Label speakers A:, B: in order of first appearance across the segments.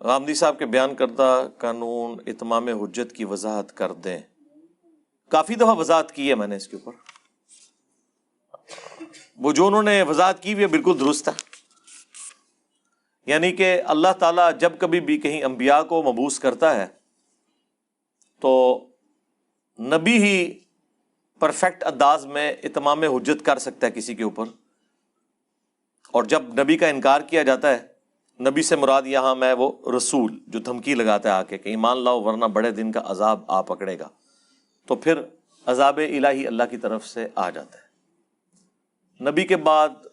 A: غامدی صاحب کے بیان کردہ قانون اتمام حجت کی وضاحت کر دیں۔ کافی دفعہ وضاحت کی ہے میں نے اس کے اوپر، وہ جو انہوں نے وضاحت کی ہوئی ہے بالکل درست ہے۔ یعنی کہ اللہ تعالیٰ جب کبھی بھی کہیں انبیاء کو مبعوث کرتا ہے تو نبی ہی پرفیکٹ انداز میں اتمام حجت کر سکتا ہے کسی کے اوپر، اور جب نبی کا انکار کیا جاتا ہے، نبی سے مراد یہاں میں وہ رسول جو دھمکی لگاتا ہے آ کے کہ ایمان لاؤ ورنہ بڑے دن کا عذاب آ پکڑے گا، تو پھر عذاب الہی اللہ کی طرف سے آ جاتا ہے۔ نبی کے بعد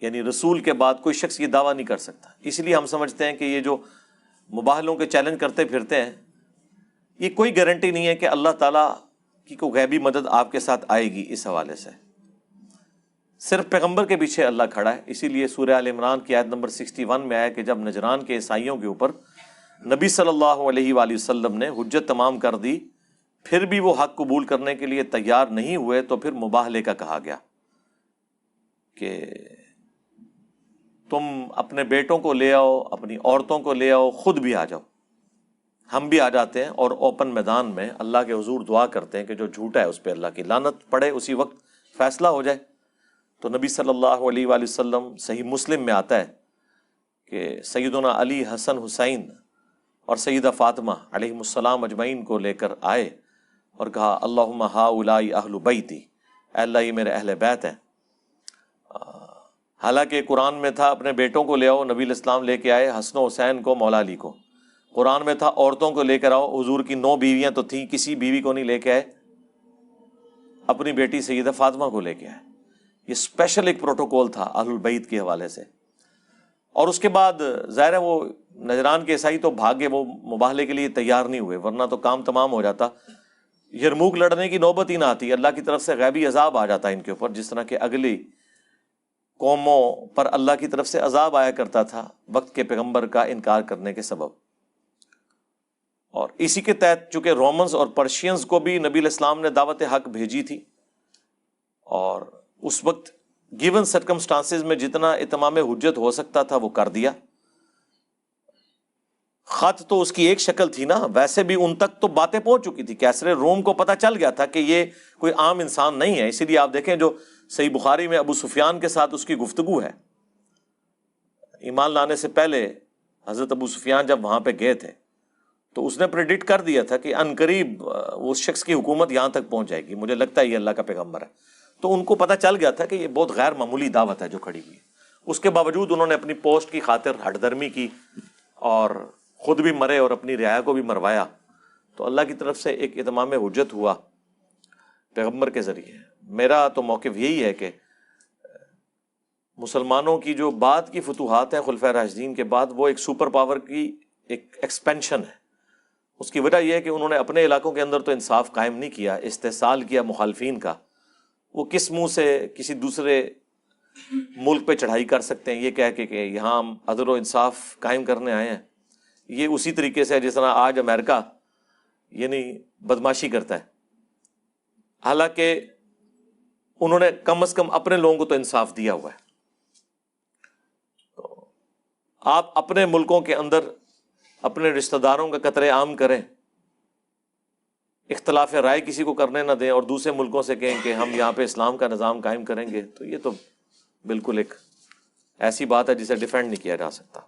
A: یعنی رسول کے بعد کوئی شخص یہ دعویٰ نہیں کر سکتا۔ اس لیے ہم سمجھتے ہیں کہ یہ جو مباہلوں کے چیلنج کرتے پھرتے ہیں، یہ کوئی گارنٹی نہیں ہے کہ اللہ تعالیٰ کی کوئی غیبی مدد آپ کے ساتھ آئے گی۔ اس حوالے سے صرف پیغمبر کے پیچھے اللہ کھڑا ہے۔ اسی لیے سورہ آل عمران کی آیت نمبر 61 میں آیا کہ جب نجران کے عیسائیوں کے اوپر نبی صلی اللہ علیہ وآلہ وسلم نے حجت تمام کر دی، پھر بھی وہ حق قبول کرنے کے لیے تیار نہیں ہوئے، تو پھر مباہلے کا کہا گیا کہ تم اپنے بیٹوں کو لے آؤ، اپنی عورتوں کو لے آؤ، خود بھی آ جاؤ۔ ہم بھی آ جاتے ہیں اور اوپن میدان میں اللہ کے حضور دعا کرتے ہیں کہ جو جھوٹا ہے اس پہ اللہ کی لعنت پڑے، اسی وقت فیصلہ ہو جائے۔ تو نبی صلی اللہ علیہ وآلہ وسلم صحیح مسلم میں آتا ہے کہ سیدنا علی، حسن، حسین اور سیدہ فاطمہ علیہم السلام اجمعین کو لے کر آئے اور کہا اللہم ہؤلاء اہل بیتی، اے اللہ یہ میرے اہل بیت ہیں۔ حالانکہ قرآن میں تھا اپنے بیٹوں کو لے آؤ، نبی علیہ السلام لے کے آئے حسن و حسین کو، مولا علی کو۔ قرآن میں تھا عورتوں کو لے کر آؤ، حضور کی 9 بیویاں تو تھیں، کسی بیوی کو نہیں لے کے آئے، اپنی بیٹی سیدہ فاطمہ کو لے کے آئے۔ یہ اسپیشل ایک پروٹوکول تھا اہل البیت کے حوالے سے۔ اور اس کے بعد ظاہر ہے وہ نجران کے عیسائی تو بھاگے، وہ مباہلے کے لیے تیار نہیں ہوئے، ورنہ تو کام تمام ہو جاتا، یرموک لڑنے کی نوبت ہی نہ آتی، اللہ کی طرف سے غیبی عذاب آ جاتا ان کے اوپر، جس طرح کہ اگلی قوموں پر اللہ کی طرف سے عذاب آیا کرتا تھا وقت کے پیغمبر کا انکار کرنے کے سبب۔ اور اسی کے تحت چونکہ رومنز اور پرشینز کو بھی نبی علیہ السلام نے دعوت حق بھیجی تھی، اور اس وقت گیون سرکمسٹانسز میں جتنا اتمام حجت ہو سکتا تھا وہ کر دیا۔ خط تو اس کی ایک شکل تھی نا، ویسے بھی ان تک تو باتیں پہنچ چکی تھی، کیسر روم کو پتہ چل گیا تھا کہ یہ کوئی عام انسان نہیں ہے۔ اسی لیے آپ دیکھیں جو صحیح بخاری میں ابو سفیان کے ساتھ اس کی گفتگو ہے، ایمان لانے سے پہلے حضرت ابو سفیان جب وہاں پہ گئے تھے تو اس نے پریڈکٹ کر دیا تھا کہ ان قریب اس شخص کی حکومت یہاں تک پہنچ جائے گی، مجھے لگتا ہے یہ اللہ کا پیغمبر ہے۔ تو ان کو پتہ چل گیا تھا کہ یہ بہت غیر معمولی دعوت ہے جو کھڑی ہوئی ہے۔ اس کے باوجود انہوں نے اپنی پوسٹ کی خاطر ہٹ درمی کی اور خود بھی مرے اور اپنی رعایا کو بھی مروایا۔ تو اللہ کی طرف سے ایک اتمام حجت ہوا پیغمبر کے ذریعے۔ میرا تو موقف یہی ہے کہ مسلمانوں کی جو بعد کی فتوحات ہیں خلفائے راشدین کے بعد، وہ ایک سپر پاور کی ایک ایکسپینشن ہے۔ اس کی وجہ یہ ہے کہ انہوں نے اپنے علاقوں کے اندر تو انصاف قائم نہیں کیا، استحصال کیا مخالفین کا۔ وہ کس منہ سے کسی دوسرے ملک پہ چڑھائی کر سکتے ہیں یہ کہہ کے کہ یہاں ہم عدل و انصاف قائم کرنے آئے ہیں؟ یہ اسی طریقے سے جس طرح آج امریکہ یعنی بدماشی کرتا ہے، حالانکہ انہوں نے کم از کم اپنے لوگوں کو تو انصاف دیا ہوا ہے۔ تو آپ اپنے ملکوں کے اندر اپنے رشتہ داروں کا قتل عام کریں، اختلاف رائے کسی کو کرنے نہ دیں، اور دوسرے ملکوں سے کہیں کہ ہم یہاں پہ اسلام کا نظام قائم کریں گے، تو یہ تو بالکل ایک ایسی بات ہے جسے ڈیفینڈ نہیں کیا جا سکتا۔